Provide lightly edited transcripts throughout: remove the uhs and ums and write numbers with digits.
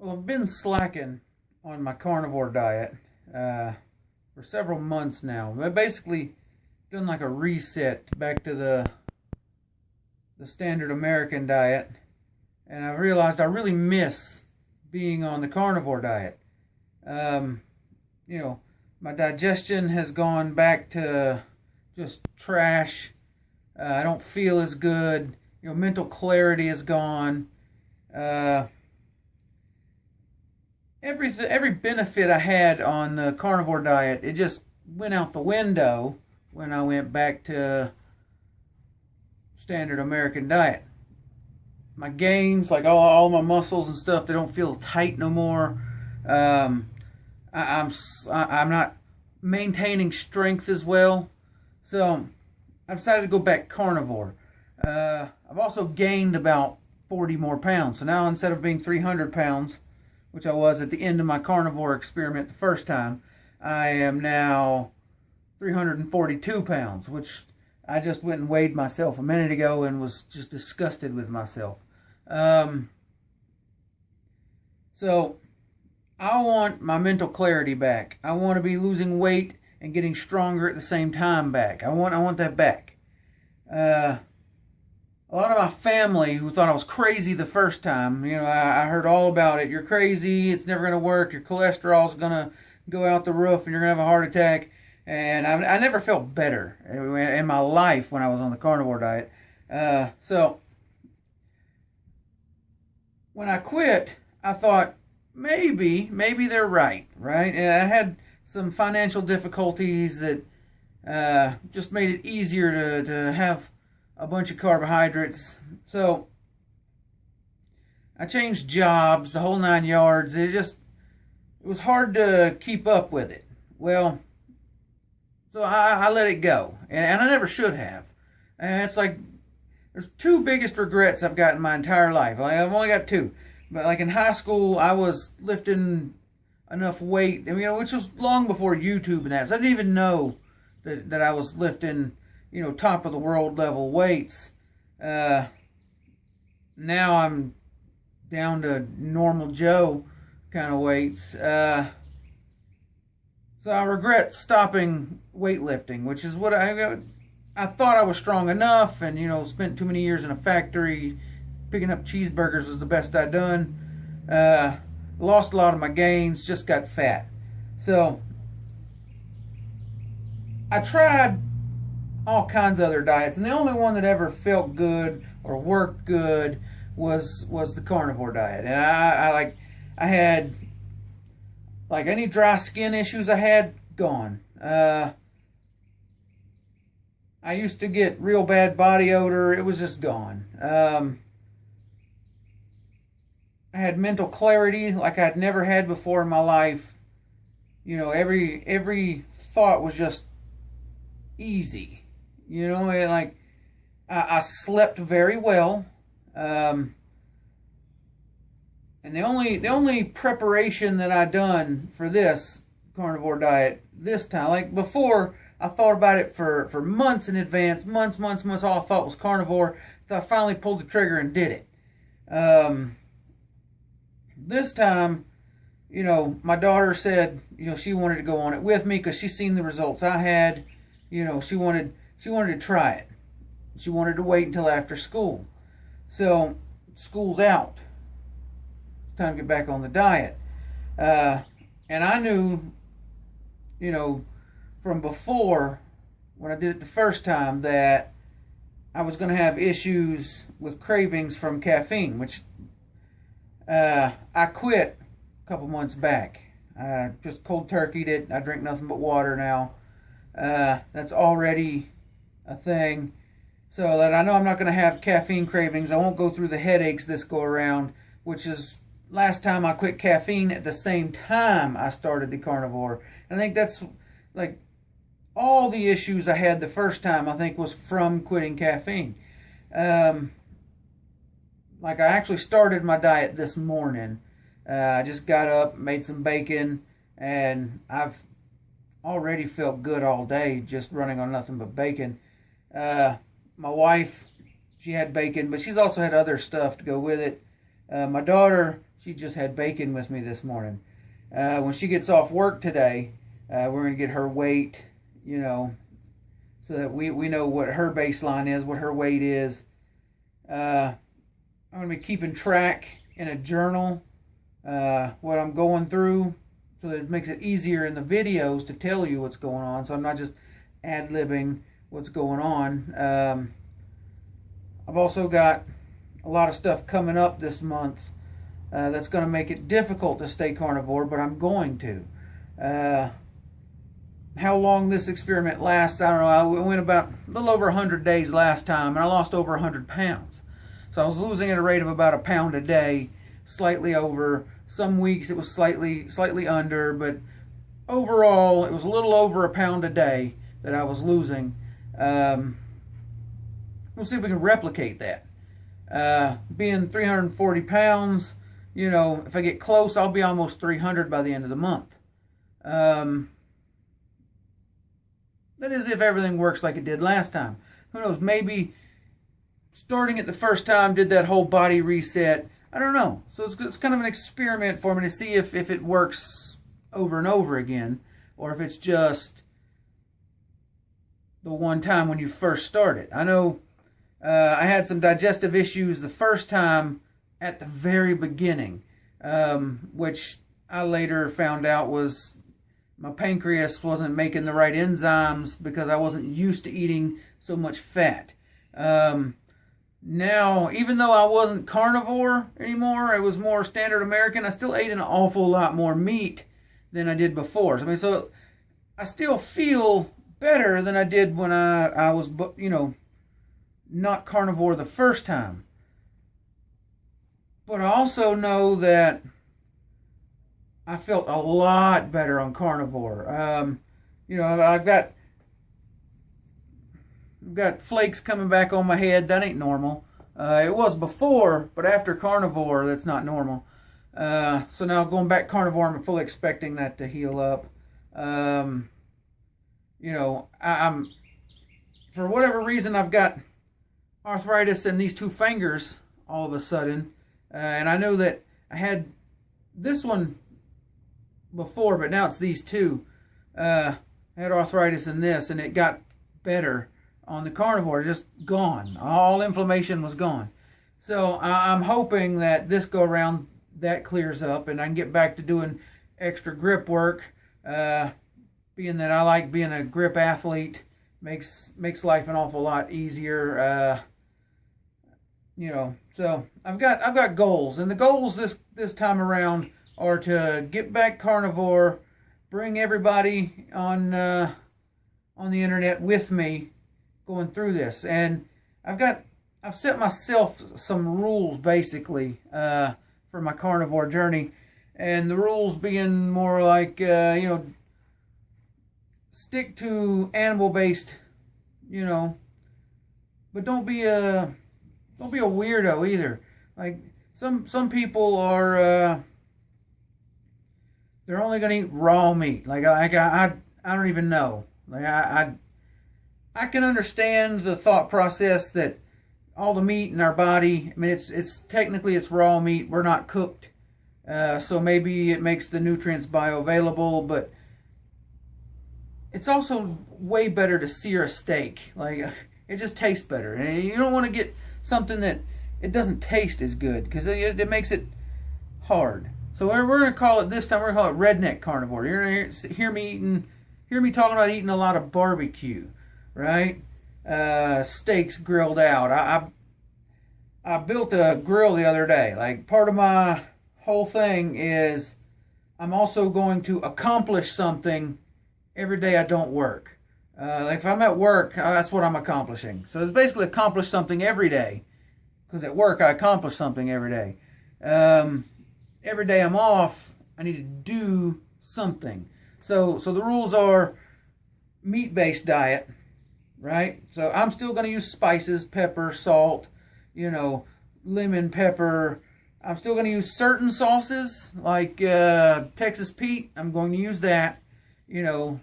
Well, I've been slacking on my carnivore diet for several months now. I basically done like a reset back to the standard American diet, and I've realized I really miss being on the carnivore diet. Um, you know, my digestion has gone back to just trash. I don't feel as good. Mental clarity is gone. Uh, every benefit I had on the carnivore diet, it just went out the window when I went back to standard American diet. My gains, like all my muscles and stuff, they don't feel tight no more. Um, I'm not maintaining strength as well, so I decided to go back carnivore. I've also gained about 40 more pounds. So now instead of being 300 pounds, which I was at the end of my carnivore experiment the first time, I am now 342 pounds, which I just went and weighed myself a minute ago and was just disgusted with myself. So I want my mental clarity back. I want to be losing weight and getting stronger at the same time back. I want that back. A lot of my family who thought I was crazy the first time, I heard all about it. You're crazy. It's never going to work. Your cholesterol's going to go out the roof and you're going to have a heart attack. And I never felt better in my life when I was on the carnivore diet. So when I quit, I thought maybe they're right? And I had some financial difficulties that just made it easier to have a bunch of carbohydrates. So I changed jobs, the whole 9 yards. It was hard to keep up with it. Well, so I let it go, and I never should have. And it's like there's two biggest regrets I've got in my entire life. I've only got two, but like in high school, I was lifting enough weight, which was long before YouTube and that. So I didn't even know that I was lifting, top of the world level weights. Now I'm down to normal Joe kind of weights. So I regret stopping weightlifting, which is what I thought I was strong enough, and spent too many years in a factory picking up cheeseburgers was the best I'd done. Lost a lot of my gains, just got fat. So I tried all kinds of other diets, and the only one that ever felt good or worked good was the carnivore diet. And I had like any dry skin issues I had gone. I used to get real bad body odor. It was just gone. I had mental clarity like I'd never had before in my life. Every thought was just easy. And I slept very well. And the only preparation that I done for this carnivore diet this time, like before, I thought about it for months in advance, months. All I thought was carnivore. So I finally pulled the trigger and did it. This time, my daughter said, she wanted to go on it with me because she seen the results I had. She wanted to try it. She wanted to wait until after school. So school's out. It's time to get back on the diet. And I knew, from before when I did it the first time that I was going to have issues with cravings from caffeine, which I quit a couple months back. Just cold turkeyed it. I drink nothing but water now. That's already a thing. So that I know I'm not going to have caffeine cravings. I won't go through the headaches this go around, which is last time I quit caffeine at the same time I started the carnivore. And I think that's like all the issues I had the first time, I think, was from quitting caffeine. Like I actually started my diet this morning. I just got up, made some bacon, and I've already felt good all day just running on nothing but bacon. My wife, she had bacon, but she's also had other stuff to go with it. My daughter, she just had bacon with me this morning. When she gets off work today, we're going to get her weight, you know, so that we know what her baseline is, what her weight is. I'm going to be keeping track in a journal what I'm going through, so that it makes it easier in the videos to tell you what's going on, so I'm not just ad-libbing what's going on. I've also got a lot of stuff coming up this month that's going to make it difficult to stay carnivore, but I'm going to. How long this experiment lasts, I don't know. I went about a little over 100 days last time, and I lost over 100 pounds. So I was losing at a rate of about 1 pound a day, slightly over. Some weeks it was slightly under, but overall it was a little over 1 pound a day that I was losing. We'll see if we can replicate that. Being 340 pounds, you know, if I get close, I'll be almost 300 by the end of the month. That is if everything works like it did last time. Who knows, maybe starting it the first time did that whole body reset. I don't know. So it's kind of an experiment for me to see if it works over and over again, or if it's just the one time when you first start it. I know I had some digestive issues the first time at the very beginning, which I later found out was my pancreas wasn't making the right enzymes because I wasn't used to eating so much fat. Now, even though I wasn't carnivore anymore, I was more standard American, I still ate an awful lot more meat than I did before. So I still feel better than I did when I was, you know, not carnivore the first time. But I also know that I felt a lot better on carnivore. You know, I've got flakes coming back on my head. That ain't normal. It was before, but after carnivore, that's not normal. So now going back carnivore, I'm fully expecting that to heal up. You know, I'm for whatever reason, I've got arthritis in these two fingers all of a sudden. And I know that I had this one before, but now it's these two. I had arthritis in this, and it got better on the carnivore, just gone. All inflammation was gone. So I'm hoping that this go around that clears up and I can get back to doing extra grip work. Being that I like being a grip athlete, makes life an awful lot easier. You know, so I've got goals, and the goals this time around are to get back carnivore, bring everybody on the internet with me going through this, and I've set myself some rules basically for my carnivore journey, and the rules being more like you know, stick to animal based, you know, but don't be a weirdo either. Like some people are they're only gonna eat raw meat. Like I don't even know. Like I can understand the thought process that all the meat in our body, I mean, it's technically it's raw meat. We're not cooked, so maybe it makes the nutrients bioavailable. But it's also way better to sear a steak. Like it just tastes better, and you don't want to get something that it doesn't taste as good because it makes it hard. So we're going to call it this time. We're going to call it redneck carnivore. You're going to hear me talking about eating a lot of barbecue, right? Steaks grilled out. I built a grill the other day. Like part of my whole thing is I'm also going to accomplish something every day I don't work. Like if I'm at work, that's what I'm accomplishing. So it's basically accomplish something every day. Because at work I accomplish something every day. Every day I'm off, I need to do something. So the rules are meat-based diet, right? So I'm still going to use spices, pepper, salt, you know, lemon, pepper. I'm still going to use certain sauces like Texas Pete. I'm going to use that. You know,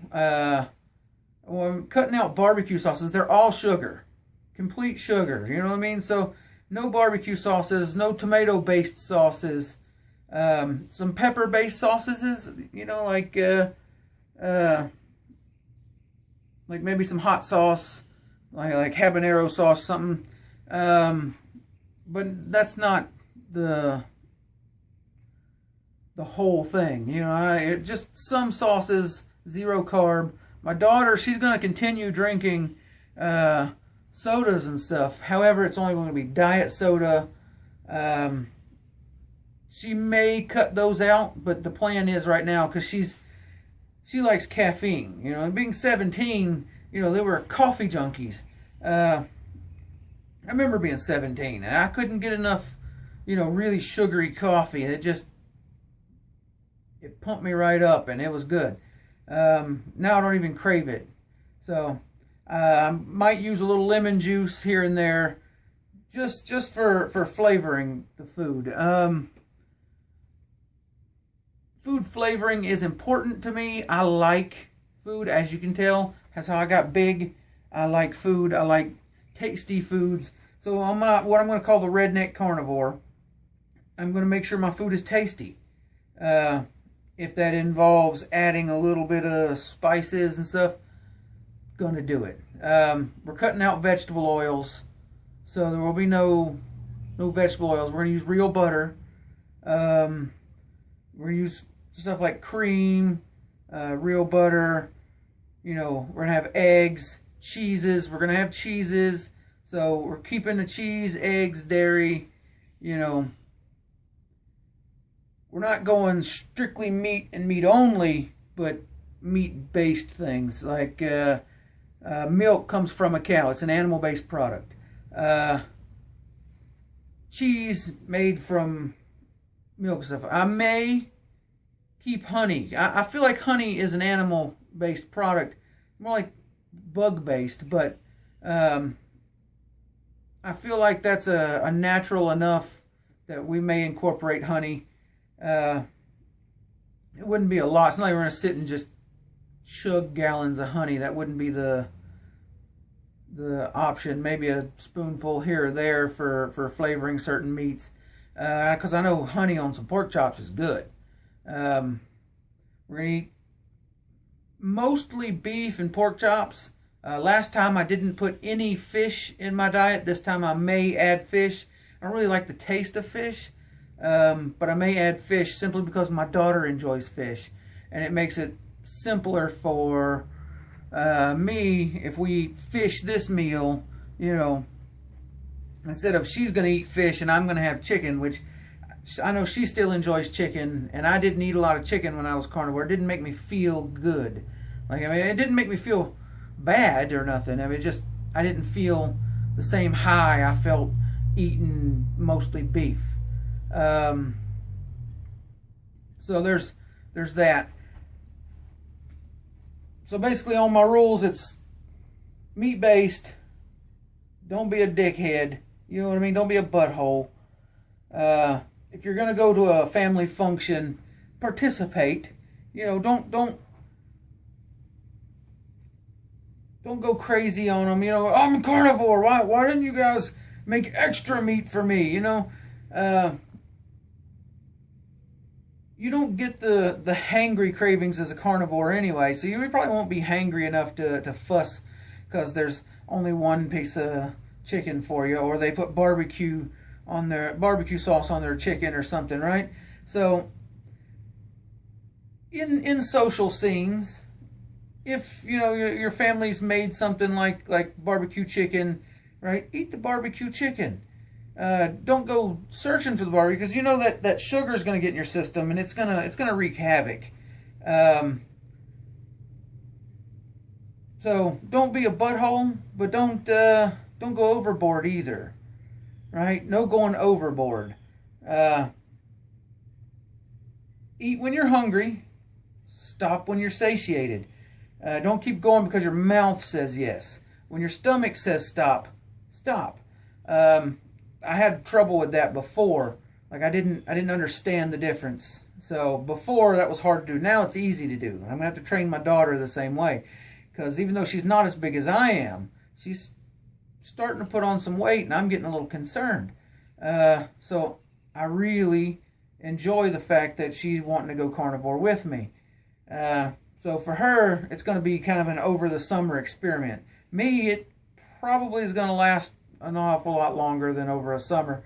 when I'm cutting out barbecue sauces, they're all sugar, complete sugar. You know what I mean? So no barbecue sauces, no tomato-based sauces, some pepper-based sauces, you know, like maybe some hot sauce, like habanero sauce, something. But that's not the whole thing, you know. Just some sauces, 0 carb. My daughter, she's going to continue drinking sodas and stuff. However, it's only going to be diet soda. She may cut those out, but the plan is right now, because she likes caffeine, you know. And being 17, you know, they were coffee junkies. I remember being 17, and I couldn't get enough, you know, really sugary coffee. It pumped me right up, and it was good. Now I don't even crave it. So I might use a little lemon juice here and there, just for flavoring the food. Food flavoring is important to me. I like food, as you can tell. That's how I got big. I like food. I like tasty foods. So on what I'm going to call the Redneck Carnivore, I'm going to make sure my food is tasty. If that involves adding a little bit of spices and stuff, going to do it. We're cutting out vegetable oils, so there will be no vegetable oils. We're going to use real butter. We're going to use stuff like cream, real butter. You know, we're going to have eggs, cheeses. We're going to have cheeses. So we're keeping the cheese, eggs, dairy, you know. We're not going strictly meat and meat only, but meat-based things. Like milk comes from a cow. It's an animal-based product. Cheese made from milk stuff. I may keep honey. I feel like honey is an animal-based product. More like bug-based, but I feel like that's a natural enough that we may incorporate honey. It wouldn't be a lot. It's not like we're going to sit and just chug gallons of honey. That wouldn't be the option. Maybe a spoonful here or there for flavoring certain meats. Because I know honey on some pork chops is good. We're going to eat mostly beef and pork chops. Last time I didn't put any fish in my diet. This time I may add fish. I don't really like the taste of fish. But I may add fish simply because my daughter enjoys fish. And it makes it simpler for me if we fish this meal, you know, instead of she's going to eat fish and I'm going to have chicken, which I know she still enjoys chicken. And I didn't eat a lot of chicken when I was carnivore. It didn't make me feel good. Like, I mean, it didn't make me feel bad or nothing. I mean, I didn't feel the same high I felt eating mostly beef. So there's that. So basically on my rules, it's meat-based. Don't be a dickhead. You know what I mean? Don't be a butthole. If you're going to go to a family function, participate. You know, don't go crazy on them. You know, I'm a carnivore. Why didn't you guys make extra meat for me? You know, you don't get the hangry cravings as a carnivore anyway, so you probably won't be hangry enough to fuss because there's only one piece of chicken for you, or they put barbecue sauce on their chicken or something, right? So in social scenes, if you know your family's made something like barbecue chicken, right? Eat the barbecue chicken. Don't go searching for the barbecue, because you know that sugar is going to get in your system and it's gonna wreak havoc. So don't be a butthole, but don't go overboard either, right? No going overboard. Eat when you're hungry. Stop when you're satiated. Don't keep going because your mouth says yes. When your stomach says stop, stop. I had trouble with that before. Like I didn't understand the difference. So before that was hard to do. Now it's easy to do. I'm gonna have to train my daughter the same way, because even though she's not as big as I am, she's starting to put on some weight, and I'm getting a little concerned. So I really enjoy the fact that she's wanting to go carnivore with me. So for her, it's going to be kind of an over the summer experiment. Me, it probably is going to last an awful lot longer than over a summer.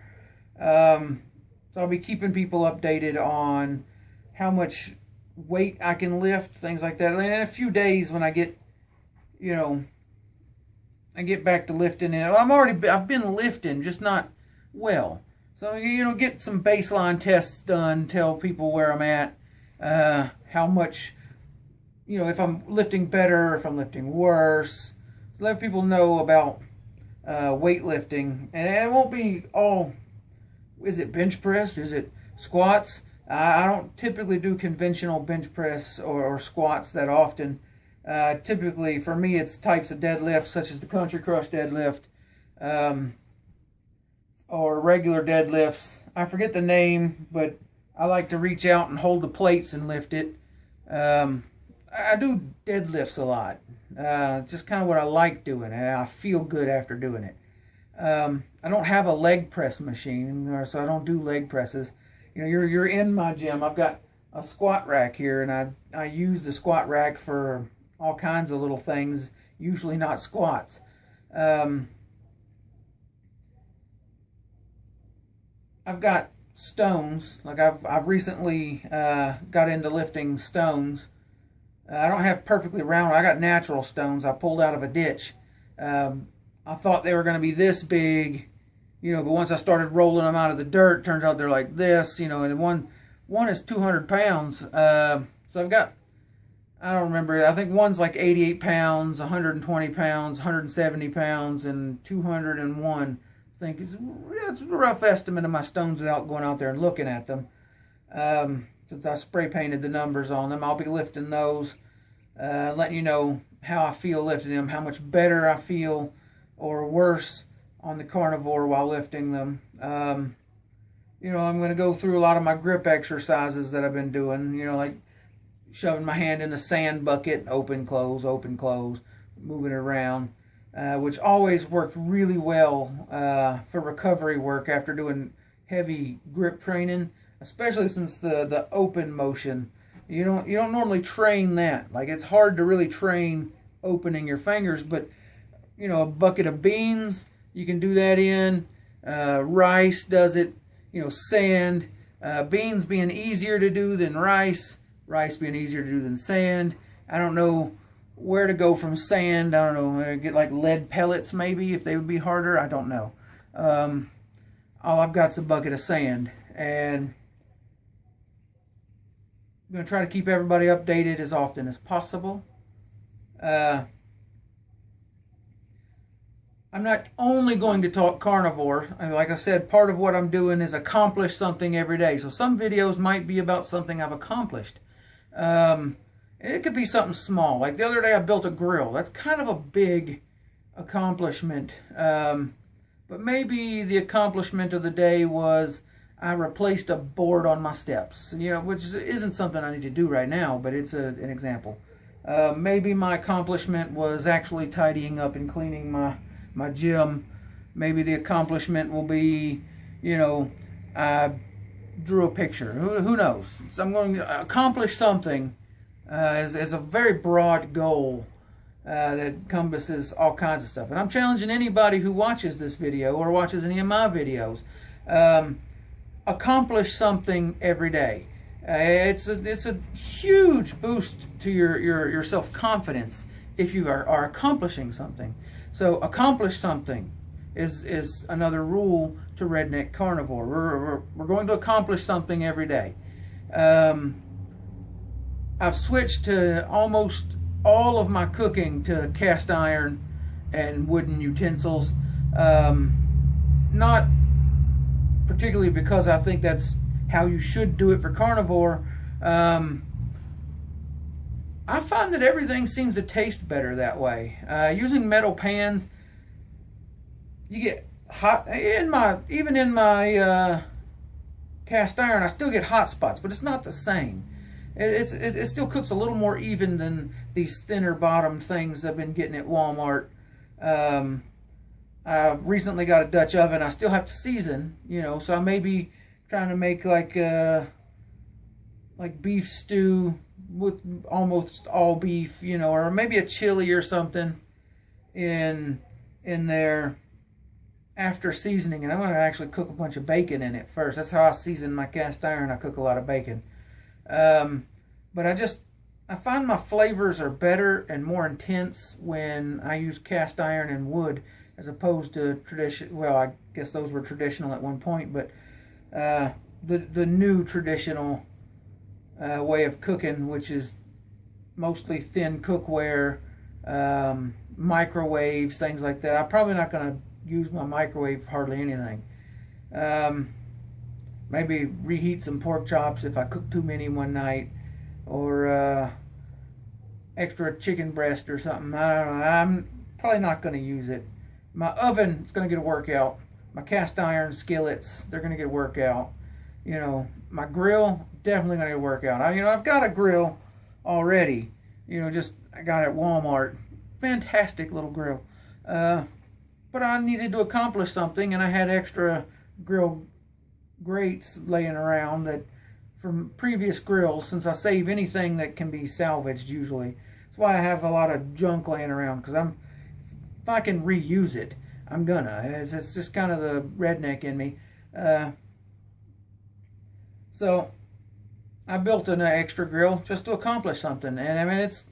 So I'll be keeping people updated on how much weight I can lift, things like that. In a few days when I get, you know, I get back to lifting. I've been lifting, just not well. So, you know, get some baseline tests done, tell people where I'm at, how much, you know, if I'm lifting better, if I'm lifting worse. Let people know about weightlifting. And it won't be all, is it bench press? Is it squats? I don't typically do conventional bench press or squats that often. Typically, for me, it's types of deadlifts, such as the country crush deadlift, or regular deadlifts. I forget the name, but I like to reach out and hold the plates and lift it. I do deadlifts a lot. Just kind of what I like doing, and I feel good after doing it. I don't have a leg press machine, so I don't do leg presses. You know, you're in my gym. I've got a squat rack here, and I use the squat rack for all kinds of little things, usually not squats. I've got stones. Like I've recently got into lifting stones. I don't have perfectly round. I got natural stones I pulled out of a ditch. I thought they were going to be this big, you know, but once I started rolling them out of the dirt, turns out they're like this, you know, and one is 200 pounds. So I've got, I don't remember, I think one's like 88 pounds, 120 pounds, 170 pounds, and 201. I think it's a rough estimate of my stones without going out there and looking at them. Since I spray painted the numbers on them, I'll be lifting those, letting you know how I feel lifting them, how much better I feel or worse on the carnivore while lifting them. You know, I'm going to go through a lot of my grip exercises that I've been doing, you know, like shoving my hand in the sand bucket, open, close, moving it around, which always worked really well for recovery work after doing heavy grip training, especially since the open motion. You don't normally train that. Like, it's hard to really train opening your fingers, but you know, a bucket of beans, you can do that in. Rice does it. You know, sand. Beans being easier to do than rice. Rice being easier to do than sand. I don't know where to go from sand. I don't know. Get like lead pellets maybe, if they would be harder. I don't know. All I've got is a bucket of sand. And I'm going to try to keep everybody updated as often as possible. I'm not only going to talk carnivore. Like I said, part of what I'm doing is accomplish something every day. So some videos might be about something I've accomplished. It could be something small. Like the other day I built a grill. That's kind of a big accomplishment. But maybe the accomplishment of the day was I replaced a board on my steps. You know, which isn't something I need to do right now, but it's an example. Maybe my accomplishment was actually tidying up and cleaning my gym. Maybe the accomplishment will be, you know, I drew a picture. Who knows? So I'm going to accomplish something as a very broad goal that encompasses all kinds of stuff. And I'm challenging anybody who watches this video or watches any of my videos, accomplish something every day. It's a huge boost to your self-confidence if you are accomplishing something. So accomplish something is another rule to Redneck Carnivore. We're going to accomplish something every day. I've switched to almost all of my cooking to cast iron and wooden utensils. Not particularly because I think that's how you should do it for carnivore. I find that everything seems to taste better that way. Using metal pans, you get hot. Even in my cast iron, I still get hot spots, but it's not the same. It still cooks a little more even than these thinner bottom things I've been getting at Walmart. I recently got a Dutch oven. I still have to season, you know, so I may be trying to make like beef stew with almost all beef, you know, or maybe a chili or something in there after seasoning. And I'm going to actually cook a bunch of bacon in it first. That's how I season my cast iron. I cook a lot of bacon. But I find my flavors are better and more intense when I use cast iron and wood as opposed to tradition. Well, I guess those were traditional at one point, but the new traditional way of cooking, which is mostly thin cookware, microwaves, things like that. I'm probably not going to use my microwave for hardly anything. Maybe reheat some pork chops if I cook too many one night, or extra chicken breast or something. I don't know. I'm probably not going to use it. My oven is going to get a workout. My cast iron skillets, they're going to get a workout. You know, my grill, definitely going to get a workout. I've got a grill already. You know, I got it at Walmart. Fantastic little grill. But I needed to accomplish something, and I had extra grill grates laying around that from previous grills, since I save anything that can be salvaged usually. That's why I have a lot of junk laying around, because if I can reuse it, I'm gonna. It's just kind of the redneck in me. So I built an extra grill just to accomplish something. And I mean, it's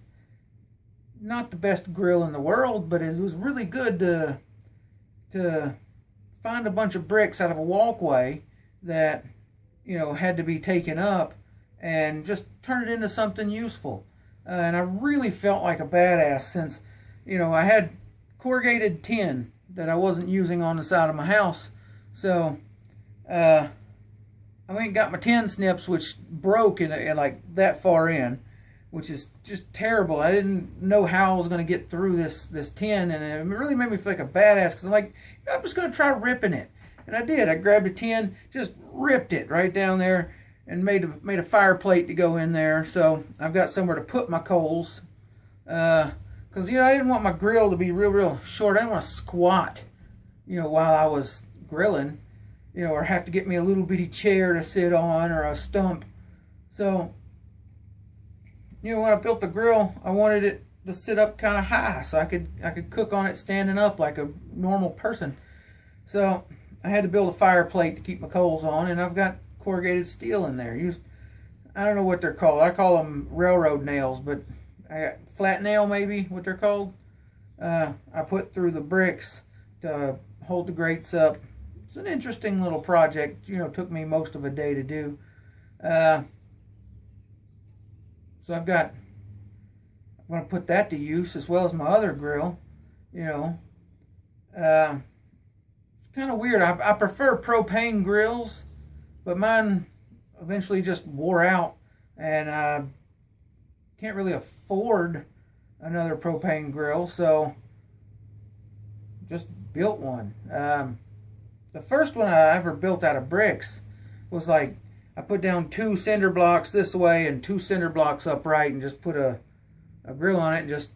not the best grill in the world, but it was really good to find a bunch of bricks out of a walkway that, you know, had to be taken up and just turn it into something useful. And I really felt like a badass, since, you know, I had corrugated tin that I wasn't using on the side of my house. So I went and got my tin snips, which broke in like that far in, which is just terrible. I didn't know how I was going to get through this tin, and it really made me feel like a badass, because I'm like, I'm just going to try ripping it. And I did. I grabbed a tin, just ripped it right down there, and made a fire plate to go in there. So I've got somewhere to put my coals, because, you know, I didn't want my grill to be real short. I didn't want to squat, you know, while I was grilling, you know, or have to get me a little bitty chair to sit on, or a stump. So, you know, when I built the grill, I wanted it to sit up kind of high, so I could cook on it standing up like a normal person. So I had to build a fire plate to keep my coals on, and I've got corrugated steel in there. I don't know what they're called. I call them railroad nails, but I got flat nail, maybe what they're called. I put through the bricks to hold the grates up. It's an interesting little project. You know, it took me most of a day to do. So I'm going to put that to use, as well as my other grill. You know, it's kind of weird. I prefer propane grills, but mine eventually just wore out, and I can't really afford another propane grill, so just built one. The first one I ever built out of bricks was like, I put down 2 cinder blocks this way and 2 cinder blocks upright, and just put a grill on it, and just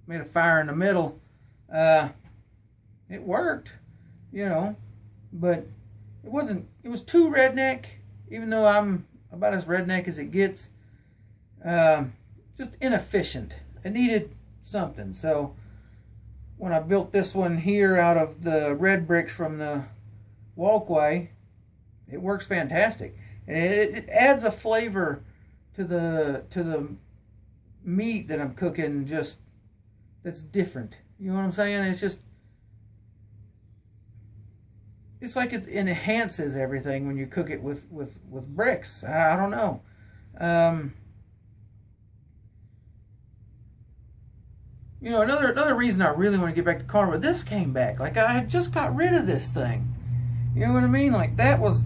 made a fire in the middle. It worked, you know, but it was too redneck, even though I'm about as redneck as it gets. Just inefficient. I needed something. So when I built this one here out of the red bricks from the walkway, it works fantastic. And it adds a flavor to the meat that I'm cooking, just that's different. You know what I'm saying? It's like it enhances everything when you cook it with bricks. I don't know. You know, another reason I really want to get back to carnivore, this came back. Like, I had just got rid of this thing. You know what I mean? Like, that was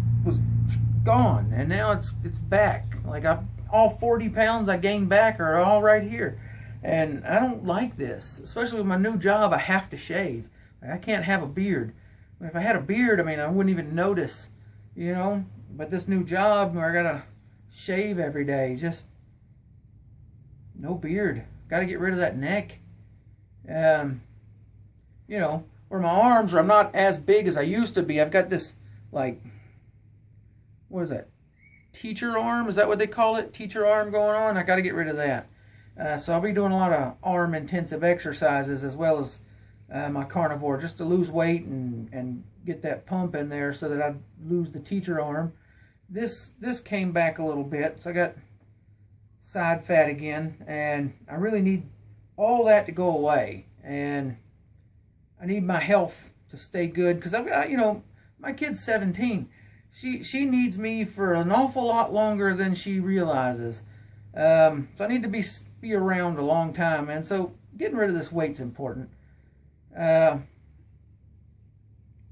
gone, and now it's back. Like, all 40 pounds I gained back are all right here. And I don't like this. Especially with my new job, I have to shave. Like, I can't have a beard. If I had a beard, I mean, I wouldn't even notice, you know. But this new job where I gotta shave every day, just no beard. Gotta get rid of that neck. You know, where my arms, or I'm not as big as I used to be. I've got this, like, what is that? Teacher arm? Is that what they call it? Teacher arm going on? I got to get rid of that. So I'll be doing a lot of arm intensive exercises as well as my carnivore, just to lose weight and get that pump in there so that I lose the teacher arm. This came back a little bit, so I got side fat again, and I really need all that to go away, and I need my health to stay good, because I've got, you know, my kid's 17. She needs me for an awful lot longer than she realizes. So I need to be around a long time, and so getting rid of this weight's important. I've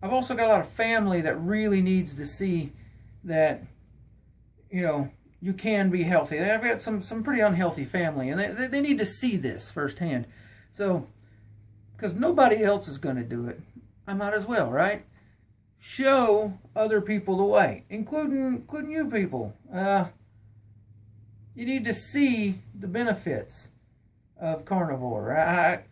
also got a lot of family that really needs to see that, you know, you can be healthy. I've got some pretty unhealthy family, and they need to see this firsthand. So, because nobody else is going to do it, I might as well, right? Show other people the way, including you people. You need to see the benefits of carnivore. I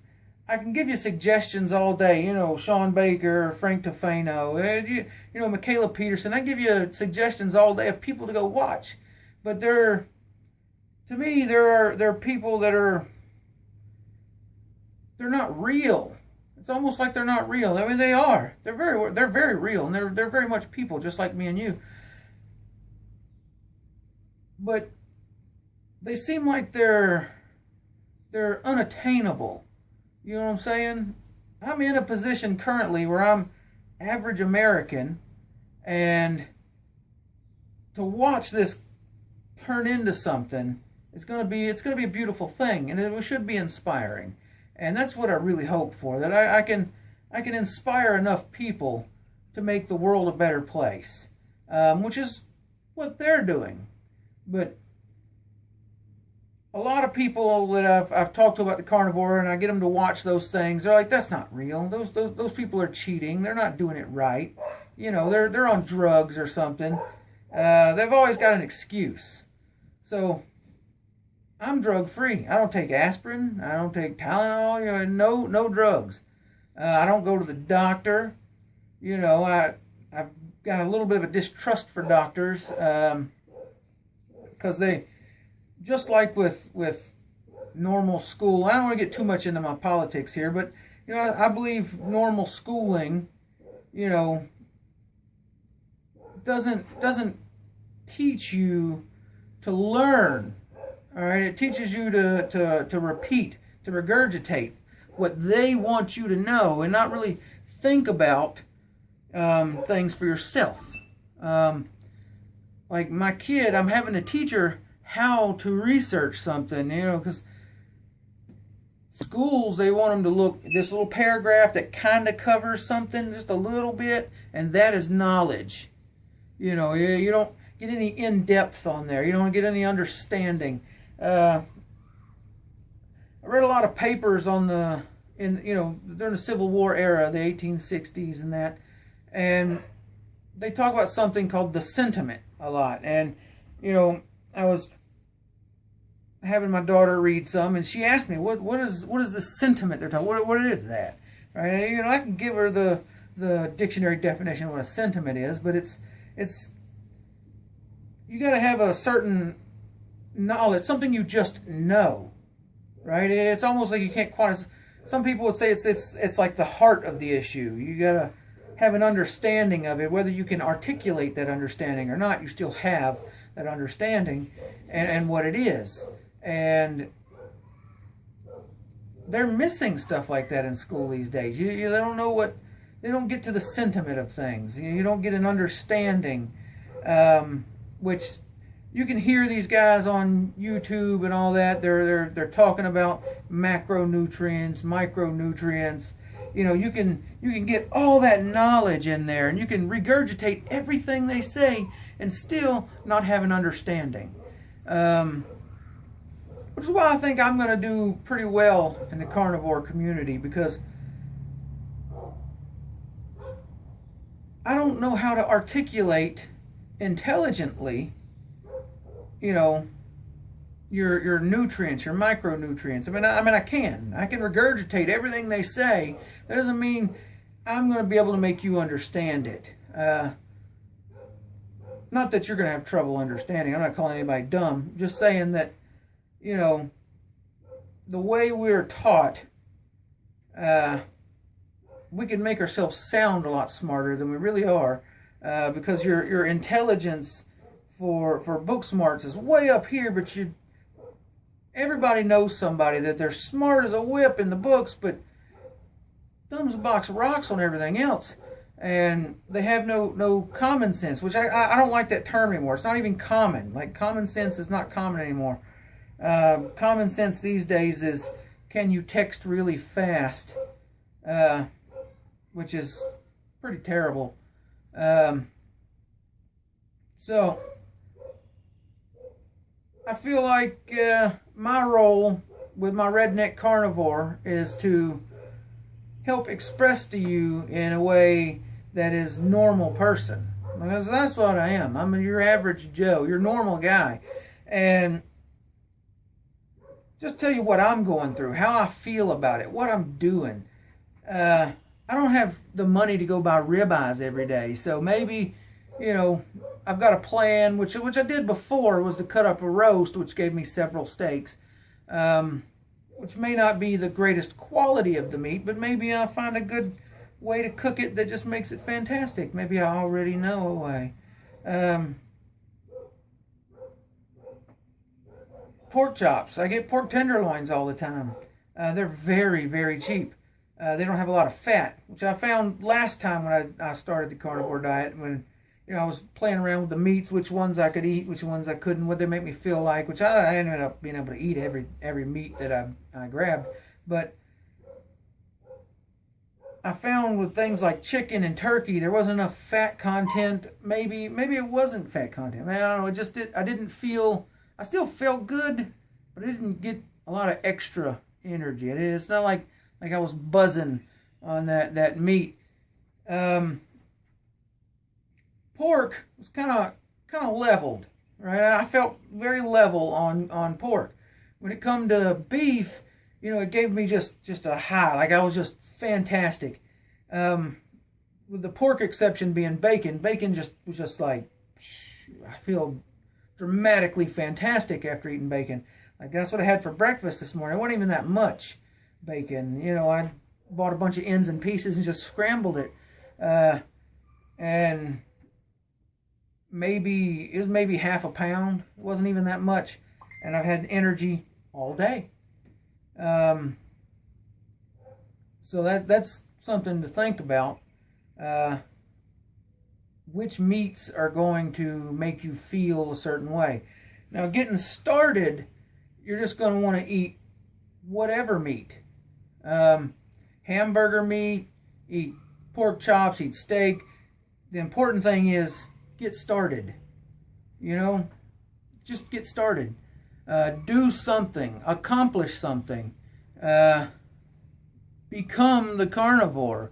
can give you suggestions all day. You know, Sean Baker, Frank Tofano, you know, Michaela Peterson. I give you suggestions all day of people to go watch. But to me, there are people that they're not real. It's almost like they're not real. I mean, they are. They're very real, and they're very much people, just like me and you. But they seem like they're unattainable. You know what I'm saying? I'm in a position currently where I'm average American, and to watch this turn into something, it's gonna be a beautiful thing, and it should be inspiring. And that's what I really hope for, that I can inspire enough people to make the world a better place, which is what they're doing. But a lot of people that I've talked to about the carnivore, and I get them to watch those things, they're like, that's not real. Those people are cheating. They're not doing it right. You know, they're on drugs or something. They've always got an excuse. So I'm drug free. I don't take aspirin. I don't take Tylenol. You know, no drugs. I don't go to the doctor. You know, I've got a little bit of a distrust for doctors, because they, just like with normal school. I don't want to get too much into my politics here, but you know, I believe normal schooling, you know, doesn't teach you to learn. All right, it teaches you to repeat, to regurgitate what they want you to know, and not really think about things for yourself. Like my kid, I'm having to teach her how to research something, you know, because schools, they want them to look at this little paragraph that kind of covers something just a little bit, and that is knowledge. You know, you don't get any in-depth on there. You don't get any understanding. I read a lot of papers on during the Civil War era, the 1860s and that, and they talk about something called the sentiment a lot. And you know, I was having my daughter read some, and she asked me, what is the sentiment they're talking? What is that? Right? You know, I can give her the dictionary definition of what a sentiment is, but it's you got to have a certain knowledge, something you just know, right? It's almost like you can't quantify. Some people would say it's like the heart of the issue. You got to have an understanding of it. Whether you can articulate that understanding or not, you still have that understanding and what it is. And they're missing stuff like that in school these days. They don't know what, they don't get to the sentiment of things. You don't get an understanding, which you can hear these guys on YouTube and all that. They're talking about macronutrients, micronutrients. You know, you can get all that knowledge in there, and you can regurgitate everything they say and still not have an understanding. Which is why I think I'm going to do pretty well in the carnivore community, because I don't know how to articulate intelligently, you know, your nutrients, your micronutrients. I mean, I can regurgitate everything they say. That doesn't mean I'm going to be able to make you understand it. Not that you're going to have trouble understanding. I'm not calling anybody dumb. Just saying that, you know, the way we're taught, we can make ourselves sound a lot smarter than we really are, because your intelligence for book smarts is way up here, but everybody knows somebody that they're smart as a whip in the books, but thumbs a box of rocks on everything else, and they have no common sense, which I don't like that term anymore. It's not even common. Like, common sense is not common anymore. Common sense these days is, can you text really fast, which is pretty terrible. So I feel like my role with my Redneck Carnivore is to help express to you in a way that is normal person. Because that's what I am. I'm your average Joe, your normal guy. And just tell you what I'm going through, how I feel about it, what I'm doing. I don't have the money to go buy ribeyes every day, so maybe, you know, I've got a plan, which I did before, was to cut up a roast, which gave me several steaks, which may not be the greatest quality of the meat, but maybe I'll find a good way to cook it that just makes it fantastic. Maybe I already know a way. Pork chops. I get pork tenderloins all the time. They're very, very cheap. They don't have a lot of fat, which I found last time when I started the carnivore diet, when, you know, I was playing around with the meats, which ones I could eat, which ones I couldn't, what they make me feel like, which I ended up being able to eat every meat that I grabbed. But I found with things like chicken and turkey, there wasn't enough fat content. Maybe it wasn't fat content. I don't know. I didn't feel. I still felt good, but I didn't get a lot of extra energy. It's not like I was buzzing on that meat. Pork was kind of leveled, right? I felt very level on pork. When it come to beef, you know, it gave me just a high. Like, I was just fantastic. With the pork exception being bacon. Bacon was just like, I feel dramatically fantastic after eating bacon. Like, that's what I had for breakfast this morning. It wasn't even that much bacon. You know, I bought a bunch of ends and pieces and just scrambled it. And it was maybe half a pound. It wasn't even that much. And I've had energy all day. So that's something to think about. Which meats are going to make you feel a certain way. Now, getting started, you're just going to want to eat whatever meat. Hamburger meat, eat pork chops, eat steak. The important thing is get started. You know, just get started. Do something. Accomplish something. Become the carnivore.